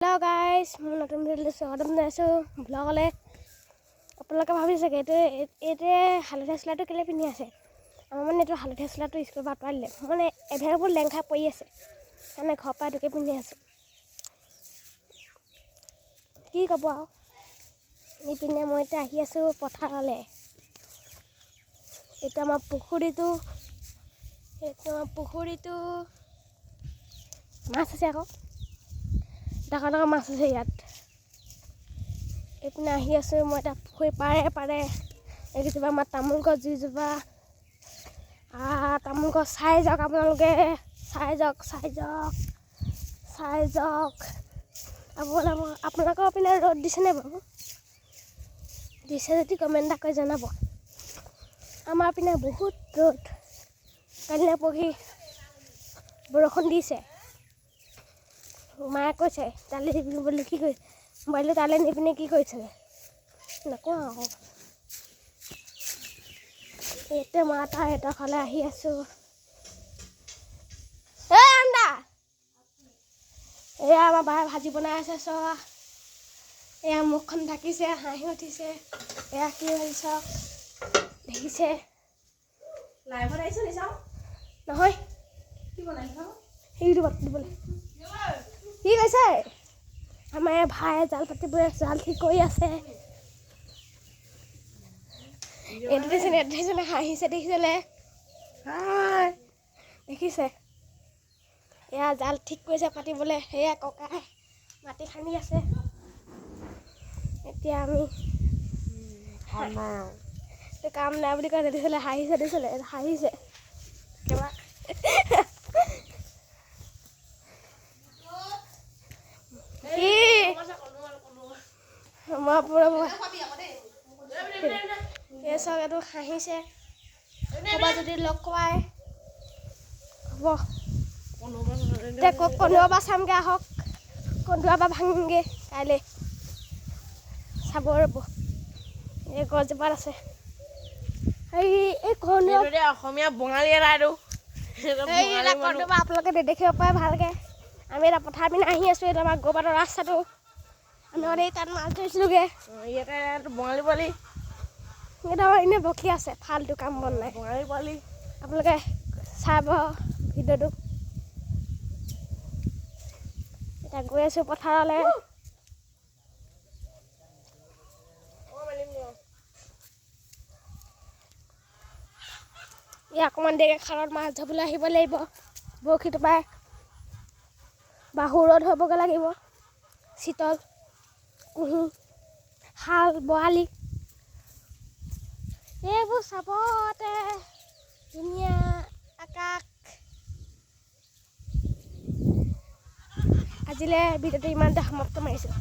Hello guys, মই নতুন ভিডিঅ'লৈ স্বাগতম জনাইছোঁ ব্লগলৈ। আপোনালোকে ভাবিছে চাগে এইটো হালধীয়া চোলাটো কেলৈ পিন্ধি আছে। আমাৰ মানে এইটো হালধীয়া চোলাটো স্কুলৰ পৰা আঁতৰাই দিলে। মানে এভেইলেবল লেং খাই পৰি আছে সেইকাৰণে ঘৰৰ পৰা এইটোকে পিন্ধি আছোঁ। কি ক'ব আৰু ইপিনে মই এতিয়া আহি আছোঁ পথাৰলৈ। এইটো আমাৰ পুখুৰীটো মাছ আছে আকৌ ডাঙৰ ডাঙৰ মাছ আছে ইয়াত। এইপিনে আহি আছোঁ মই এতিয়া পুখুৰী পাৰে এইকেইজোপা আমাৰ তামোল গছ যিজোপা তামোল গছ চাই যাওক আপোনালোকে, চাই যাওক আপোনালোকৰ পিনে ৰ'দ দিছেনে বাৰু? দিছে যদি কমেণ্ট এটা কৰি জনাব। আমাৰ পিনে বহুত ৰ'দ, কালি পৰহি বৰষুণ দিছে। মায়ে কৈছে তালৈ নিপিনে বুলি, কি কৰিছে মোবাইলটো তালৈ নিপিনে কি কৰিছে নকওঁ আকৌ। এতিয়া মই এটা ফালে আহি আছোঁ। এয়া আমাৰ বায়ে ভাজি বনাই আছে চোৱা। এয়া মুখখন ঢাকিছে, হাঁহি উঠিছে। এয়া কি হৈছে দেখিছে? লাইভত আহিছোঁ নি চাওঁ? নহয়, কি বনাইছ ইউটিউবত দিবলৈ। কি কৈছে? আমাৰ ভাই জাল পাতিবলৈ জাল ঠিক কৰি আছে। এইটো দেখিছেনে হাঁহিছে দেখিছেনে? দেখিছে? এয়া জাল ঠিক কৰিছে পাতিবলৈ। সেয়া ককাই মাটি খান্দি আছে। এতিয়া আমি কাম নাই বুলি কয় দেখিছিলে, হাঁহিছে কিবা। এই চব এইটো হাঁহিছে। ক'ৰবাত যদি লগ খুৱাই হ'ব এতিয়া কন্দুৱাৰ পৰা চামগৈ, আহক কন্দুৱাৰ পৰা ভাঙিমগৈ কাইলৈ। চাব ৰ'ব, এই গছজোপাত আছে। এই কন্দুৱা অসমীয়া বঙালী এটাইতো কন্দুৱা আপোনালোকে নেদেখিব পাৰে ভালকৈ। আমি এটা পথাৰ পিনে আহি আছোঁ। এইটো আমাৰ গৰুবাটৰ ৰাস্তাটো। আমি এই তাত মাছ ধৰিছিলোঁগৈ। ইয়াতে বঙালী পোৱালি এইটো আমাৰ এনেই বকি আছে, ফাল্টু কাম বন নাই। বঙালী পোৱালি আপোনালোকে চাব ভিডিঅ'টো। এতিয়া গৈ আছোঁ পথাৰলৈ। অকণমান দেৰিকৈ খালত মাছ ধৰিবলৈ আহিব লাগিব। বৰশী টোপাই বাহু ৰ'দ হ'বগৈ লাগিব। চিতল, কুঁহি, শাল, বৰালি এইবোৰ চাবতে ধুনীয়া আকাশ। আজিলৈ ভিডিঅ'টো ইমানতে সমাপ্ত মাৰিছোঁ।